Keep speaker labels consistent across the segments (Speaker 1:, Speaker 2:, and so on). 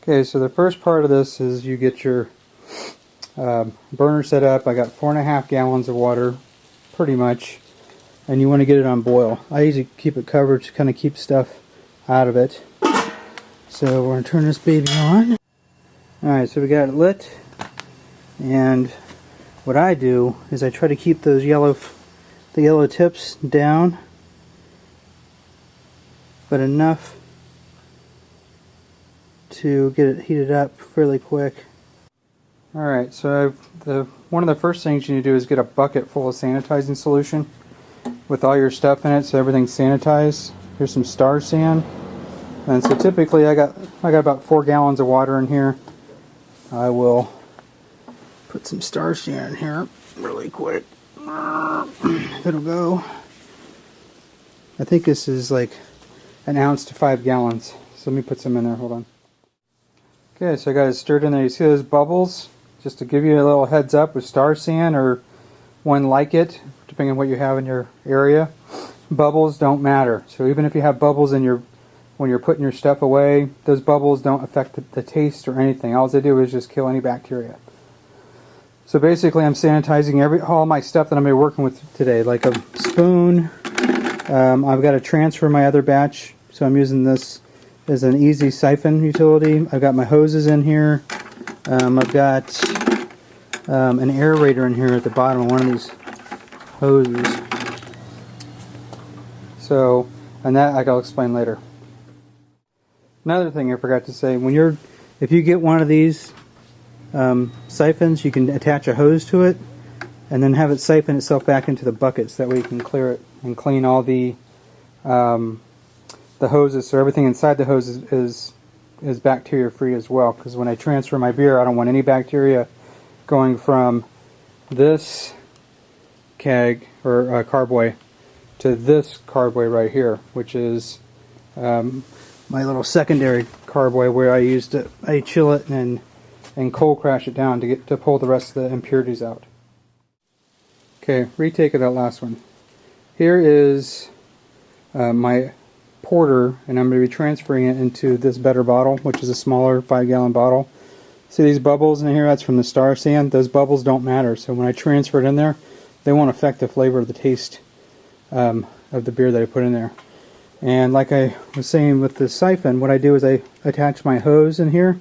Speaker 1: Okay, so the first part of this is you get your burner set up. I got 4.5 gallons of water, pretty much, and you want to get it on boil. I usually keep it covered to kind of keep stuff out of it. So we're going to turn this baby on. Alright, so we got it lit, and what I do is I try to keep those yellow tips down, but enough to get it heated up fairly quick. Alright, so one of the first things you need to do is get a bucket full of sanitizing solution with all your stuff in it so everything's sanitized. Here's some Star San. And so typically I got about 4 gallons of water in here. I will put some Star San in here really quick. It'll go. I think this is like 1 ounce to 5 gallons. So let me put some in there, hold on. Okay, so I got it stirred in there. You see those bubbles? Just to give you a little heads up with Star San or one like it, depending on what you have in your area, bubbles don't matter. So even if you have bubbles in your, when you're putting your stuff away, those bubbles don't affect the taste or anything. All they do is just kill any bacteria. So basically I'm sanitizing all my stuff that I'm going to be working with today, like a spoon. I've got to transfer my other batch, so I'm using this as an easy siphon utility. I've got my hoses in here. I've got an aerator in here at the bottom of one of these hoses. So, and that I'll explain later. Another thing I forgot to say, if you get one of these siphons, you can attach a hose to it and then have it siphon itself back into the buckets. That way you can clear it and clean all the hoses, so everything inside the hose is bacteria free as well, because when I transfer my beer I don't want any bacteria going from this keg or carboy to this carboy right here, which is my little secondary carboy where I chill it and cold crash it down to pull the rest of the impurities out. Okay, retake of that last one. Here is my porter, and I'm going to be transferring it into this better bottle, which is a smaller 5-gallon bottle. See these bubbles in here? That's from the Star San. Those bubbles don't matter, so when I transfer it in there, they won't affect the flavor or the taste of the beer that I put in there. And like I was saying with the siphon, what I do is I attach my hose in here,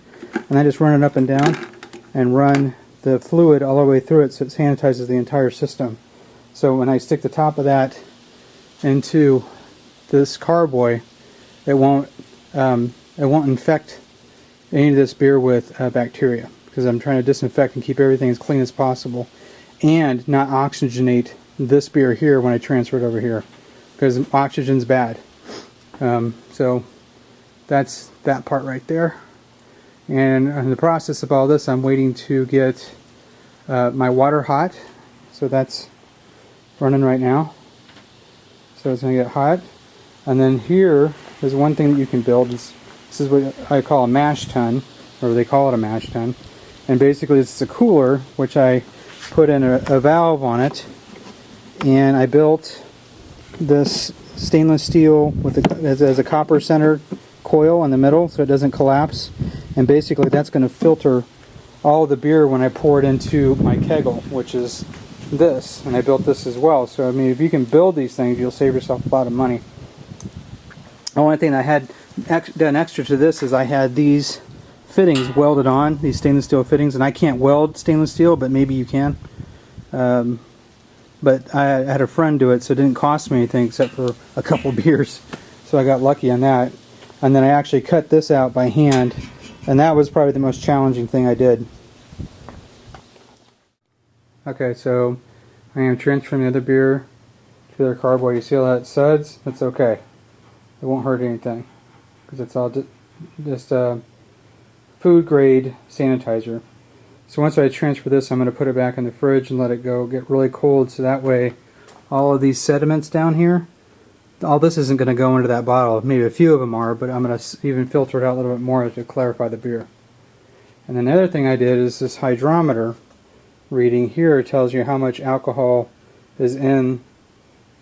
Speaker 1: and I just run it up and down and run the fluid all the way through it so it sanitizes the entire system. So when I stick the top of that into this carboy, it won't infect any of this beer with bacteria, because I'm trying to disinfect and keep everything as clean as possible and not oxygenate this beer here when I transfer it over here, because oxygen's bad. So that's that part right there. And in the process of all this, I'm waiting to get my water hot. So that's running right now. So it's going to get hot. And then here is one thing that you can build. This is what I call a mash tun, or they call it a mash tun. And basically it's a cooler, which I put in a valve on it. And I built this stainless steel with as a copper centered coil in the middle so it doesn't collapse. And basically that's going to filter all of the beer when I pour it into my keggle, which is this. And I built this as well. So I mean, if you can build these things, you'll save yourself a lot of money. The only thing I had done extra to this is I had these fittings welded on, these stainless steel fittings, and I can't weld stainless steel, but maybe you can. But I had a friend do it, so it didn't cost me anything except for a couple beers. So I got lucky on that. And then I actually cut this out by hand, and that was probably the most challenging thing I did. Okay, so I am transferring the other beer to their carboy. You see all that suds? That's okay. It won't hurt anything, because it's all just food grade sanitizer. So once I transfer this, I'm going to put it back in the fridge and let it go get really cold, so that way all of these sediments down here, all this isn't going to go into that bottle. Maybe a few of them are, but I'm going to even filter it out a little bit more to clarify the beer. And then the other thing I did is this hydrometer reading here tells you how much alcohol is in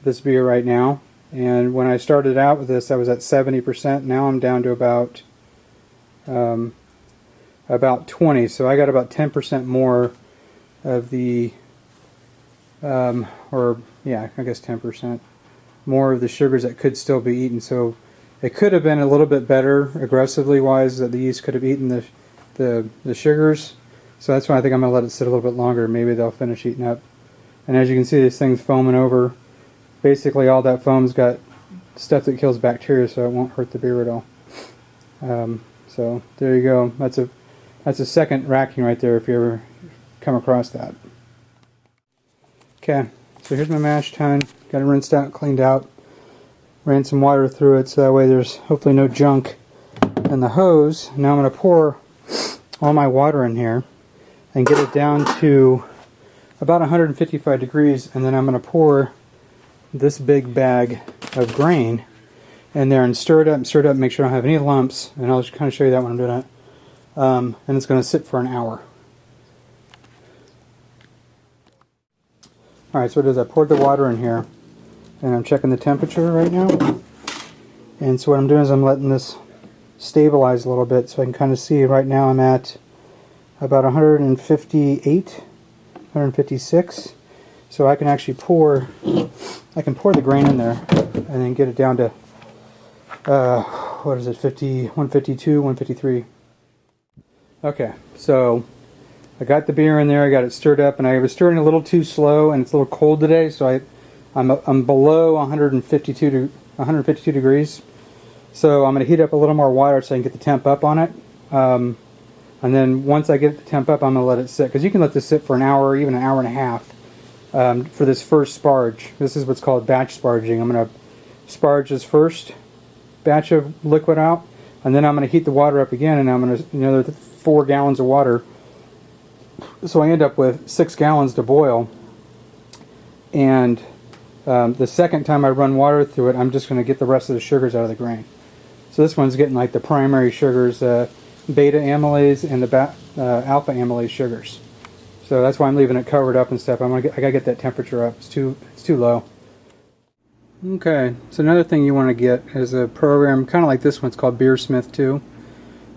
Speaker 1: this beer right now. And when I started out with this, I was at 70%. Now I'm down to about about 20, so I got about 10% more of the, or yeah, I guess 10% more of the sugars that could still be eaten. So it could have been a little bit better, aggressively wise, that the yeast could have eaten the sugars. So that's why I think I'm going to let it sit a little bit longer. Maybe they'll finish eating up. And as you can see, this thing's foaming over. Basically, all that foam's got stuff that kills bacteria, so it won't hurt the beer at all. So there you go. That's a second racking right there if you ever come across that. Okay, so here's my mash tun. Got it rinsed out, cleaned out. Ran some water through it so that way there's hopefully no junk in the hose. Now I'm going to pour all my water in here and get it down to about 155 degrees, and then I'm going to pour this big bag of grain in there and stir it up, make sure I don't have any lumps, and I'll just kind of show you that when I'm doing it. And it's going to sit for an hour. Alright, so what it is, I poured the water in here, and I'm checking the temperature right now. And so what I'm doing is I'm letting this stabilize a little bit so I can kind of see. Right now I'm at about 158, 156. So I can actually pour the grain in there and then get it down to, what is it, 152, 153. Okay, so I got the beer in there, I got it stirred up, and I was stirring a little too slow, and it's a little cold today, so I'm below 152 degrees. So I'm going to heat up a little more water so I can get the temp up on it. And then once I get the temp up, I'm going to let it sit, because you can let this sit for an hour, even an hour and a half for this first sparge. This is what's called batch sparging. I'm going to sparge this first batch of liquid out, and then I'm going to heat the water up again, and I'm going to another 4 gallons of water. So I end up with 6 gallons to boil. And the second time I run water through it, I'm just going to get the rest of the sugars out of the grain. So this one's getting like the primary sugars, beta amylase and the alpha amylase sugars. So that's why I'm leaving it covered up and stuff. I gotta get that temperature up. It's too low. Okay, so another thing you want to get is a program kind of like this one. It's called Beersmith 2.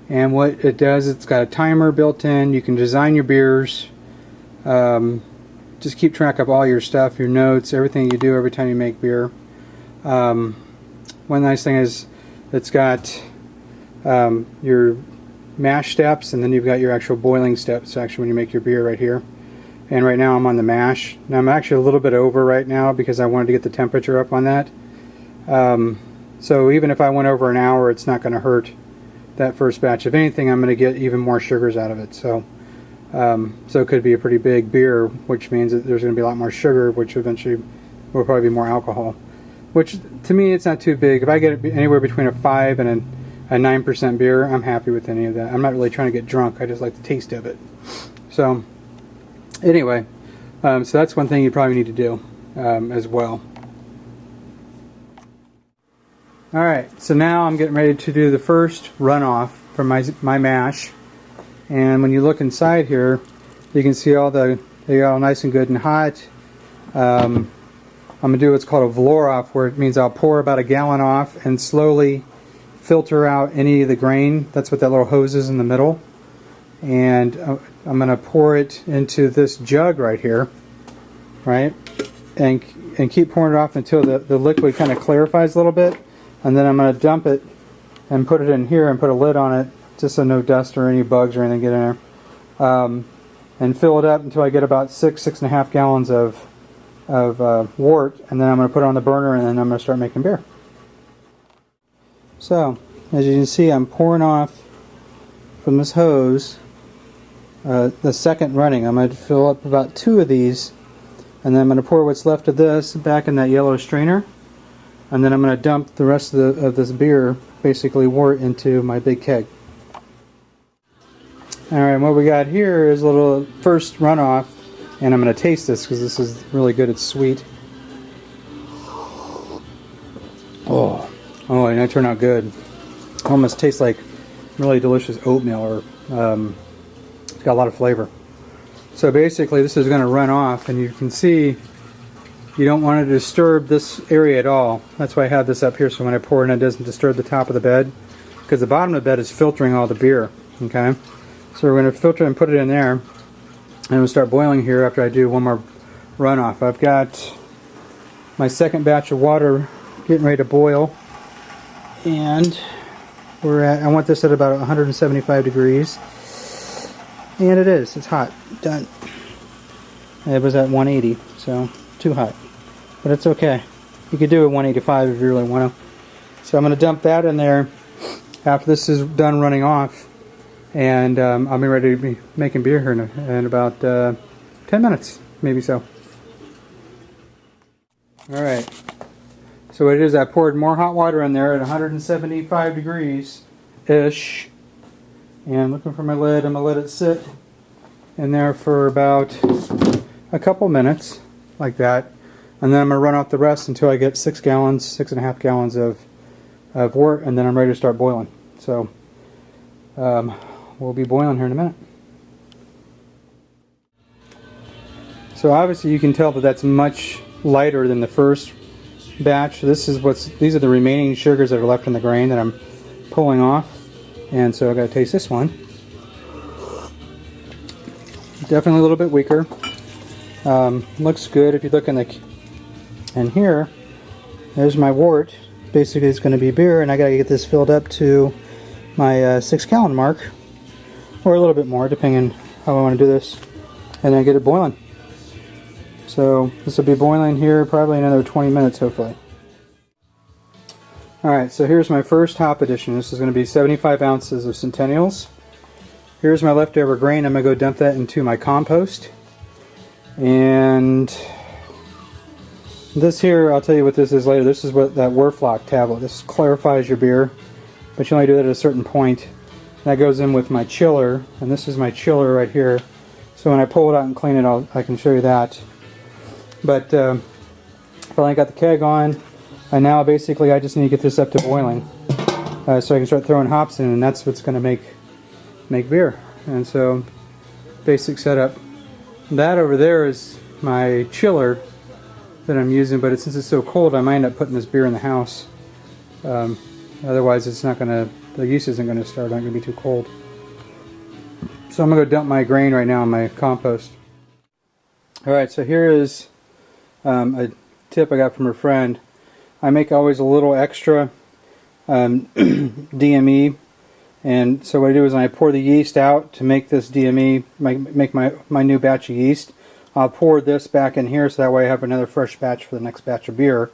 Speaker 1: And what it does, it's got a timer built in. You can design your beers. Just keep track of all your stuff, your notes, everything you do every time you make beer. One nice thing is it's got your mash steps, and then you've got your actual boiling steps actually when you make your beer right here. And right now I'm on the mash. Now I'm actually a little bit over right now because I wanted to get the temperature up on that. So even if I went over an hour, it's not going to hurt that first batch. If anything, I'm going to get even more sugars out of it. So it could be a pretty big beer, which means that there's going to be a lot more sugar, which eventually will probably be more alcohol. Which, to me, it's not too big. If I get anywhere between a 5 and a 9% beer, I'm happy with any of that. I'm not really trying to get drunk. I just like the taste of it. So, anyway, so that's one thing you probably need to do as well. Alright, so now I'm getting ready to do the first runoff from my mash. And when you look inside here, you can see they got all nice and good and hot. I'm going to do what's called a Vlorov, where it means I'll pour about a gallon off and slowly filter out any of the grain. That's what that little hose is in the middle. And I'm going to pour it into this jug right here, right? And keep pouring it off until the liquid kind of clarifies a little bit. And then I'm going to dump it and put it in here and put a lid on it, just so no dust or any bugs or anything get in there. And fill it up until I get about 6.5 gallons of wort, and then I'm going to put it on the burner, and then I'm going to start making beer. So, as you can see, I'm pouring off from this hose the second running. I'm going to fill up about 2 of these, and then I'm going to pour what's left of this back in that yellow strainer, and then I'm going to dump the rest of this beer, basically wort, into my big keg. Alright, what we got here is a little first runoff, and I'm going to taste this because this is really good. It's sweet. Oh, and that turned out good. Almost tastes like really delicious oatmeal, or it's got a lot of flavor. So basically this is going to run off, and you can see you don't want to disturb this area at all. That's why I have this up here, so when I pour it in, it doesn't disturb the top of the bed, because the bottom of the bed is filtering all the beer. Okay, So we're going to filter and put it in there, and we'll start boiling here after I do one more runoff. I've got my second batch of water getting ready to boil, and I want this at about 175 degrees, and it is. It's hot. Done. It was at 180, so too hot, but it's okay. You could do a 185 if you really want to. So I'm going to dump that in there after this is done running off, and I'll be ready to be making beer here in about 10 minutes, maybe so. Alright, so what it is, I poured more hot water in there at 175 degrees-ish, and I'm looking for my lid. I'm going to let it sit in there for about a couple minutes, like that, and then I'm going to run off the rest until I get 6.5 gallons of wort, and then I'm ready to start boiling. So we'll be boiling here in a minute. So obviously you can tell that that's much lighter than the first batch. These are the remaining sugars that are left in the grain that I'm pulling off, and so I got to taste this one. Definitely a little bit weaker. Looks good if you look in here. There's my wort. Basically, it's going to be beer, and I got to get this filled up to my 6 gallon mark, or a little bit more, depending on how I want to do this, and then get it boiling. So this will be boiling here probably another 20 minutes, hopefully. Alright, so here's my first hop addition. This is going to be 75 ounces of Centennials. Here's my leftover grain. I'm going to go dump that into my compost. And this here, I'll tell you what this is later. This is what that Werflock tablet. This clarifies your beer, but you only do that at a certain point. That goes in with my chiller, and this is my chiller right here. So when I pull it out and clean it, I can show you that. But finally got the keg on, and now basically I just need to get this up to boiling, so I can start throwing hops in, and that's what's going to make beer. And so, basic setup. That over there is my chiller that I'm using, but since it's so cold, I might end up putting this beer in the house. Otherwise, the yeast isn't going to start. It's going to be too cold. So I'm going to go dump my grain right now in my compost. Alright, so here is a tip I got from a friend. I make always a little extra DME, and so what I do is when I pour the yeast out to make this DME, make my new batch of yeast, I'll pour this back in here so that way I have another fresh batch for the next batch of beer.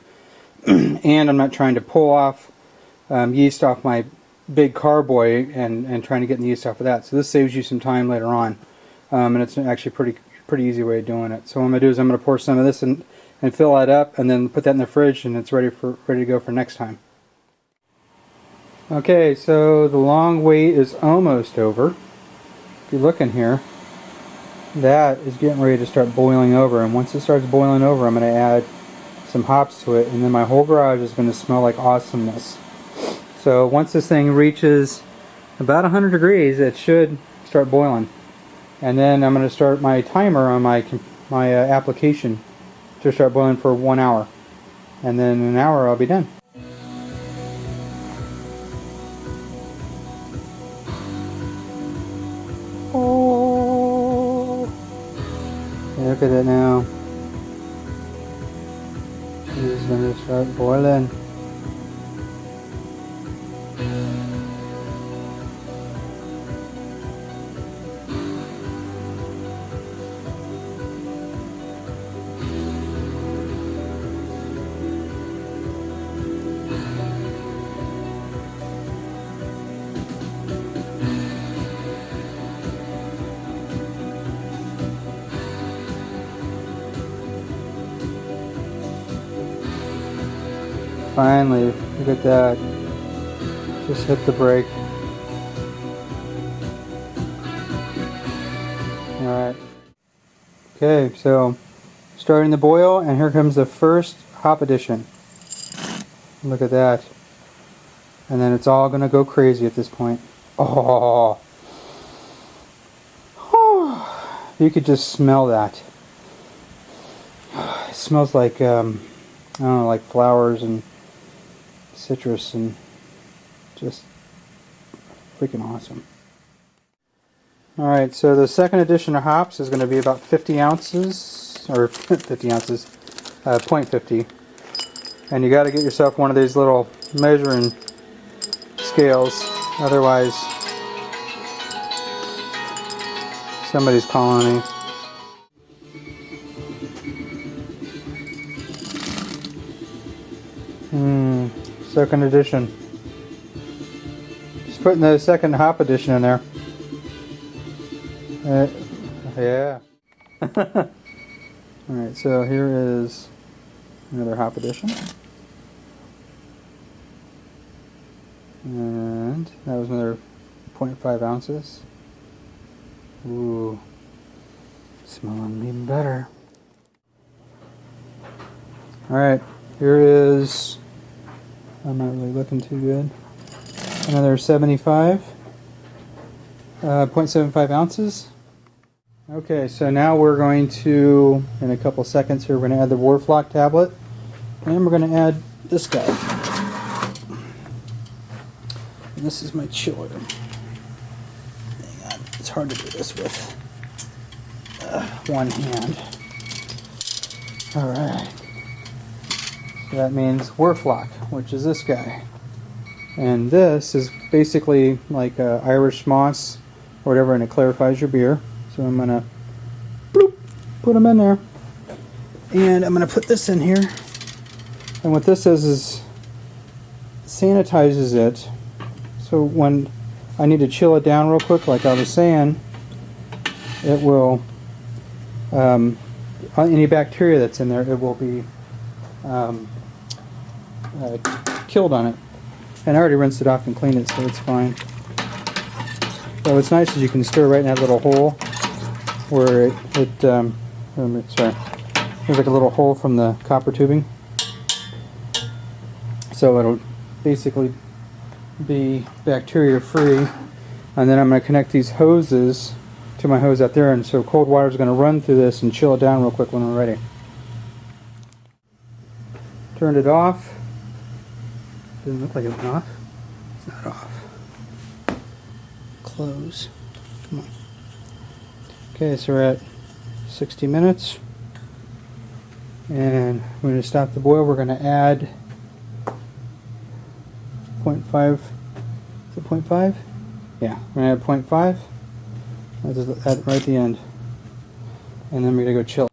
Speaker 1: And I'm not trying to pull off yeast off my big carboy and trying to get the yeast off of that. So this saves you some time later on, and it's actually pretty easy way of doing it. So what I'm going to do is I'm going to pour some of this in and fill that up, and then put that in the fridge, and it's ready to go for next time. Okay, so the long wait is almost over. If you look in here, that is getting ready to start boiling over, and once it starts boiling over, I'm going to add some hops to it, and then my whole garage is going to smell like awesomeness. So once this thing reaches about 100 degrees, it should start boiling, and then I'm going to start my timer on my application to start boiling for 1 hour, and then in an hour I'll be done. Oh, look at it now. It's going to start boiling. Finally, look at that. Just hit the brake. Alright. Okay, so starting to boil, and here comes the first hop addition. Look at that. And then it's all going to go crazy at this point. Oh. You could just smell that. It smells like, I don't know, like flowers and citrus, and just freaking awesome. Alright, so the second edition of hops is going to be about 50 ounces, or 50 ounces, 0.50. And you got to get yourself one of these little measuring scales, otherwise somebody's calling me. Second edition. Just putting the second hop edition in there. Yeah. Alright, so here is another hop edition. And that was another 0.5 ounces. Ooh. Smelling even better. Alright, here is, I'm not really looking too good, another 0.75 ounces. Okay, so now we're going to, in a couple seconds here, we're going to add the Warflock tablet, and we're going to add this guy. And this is my chiller. Hang on, it's hard to do this with one hand. Alright. So that means Warflock, which is this guy. And this is basically like Irish moss or whatever, and it clarifies your beer. So I'm going to put them in there. And I'm going to put this in here. And what this does is sanitizes it. So when I need to chill it down real quick, like I was saying, it will, any bacteria that's in there, it will be killed on it. And I already rinsed it off and cleaned it, so it's fine. So what's nice is you can stir right in that little hole where sorry, there's like a little hole from the copper tubing. So it'll basically be bacteria free. And then I'm going to connect these hoses to my hose out there, and so cold water is going to run through this and chill it down real quick when we're ready. Turned it off. Doesn't look like it went off. It's not off. Close. Come on. Okay, so we're at 60 minutes. And we're going to stop the boil. We're going to add 0.5. Is it 0.5? Yeah, we're going to add 0.5. That's at right at the end. And then we're going to go chill.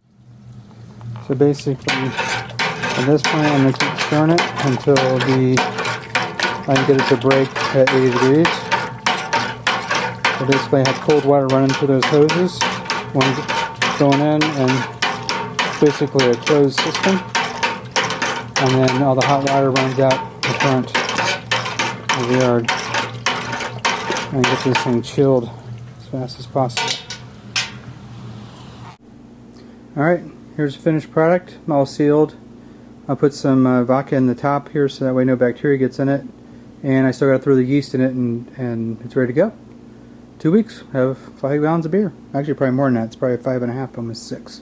Speaker 1: So basically, at this point, I'm going to keep stirring it until I can get it to break at 80 degrees. So basically, I have cold water running through those hoses. One's going in, and it's basically a closed system. And then all the hot water runs out the front of the yard. And get this thing chilled as fast as possible. Alright, here's the finished product, all sealed. I'll put some vodka in the top here so that way no bacteria gets in it. And I still got to throw the yeast in it, and it's ready to go. 2 weeks, have 5 gallons of beer. Actually, probably more than that. It's probably 5.5, almost 6.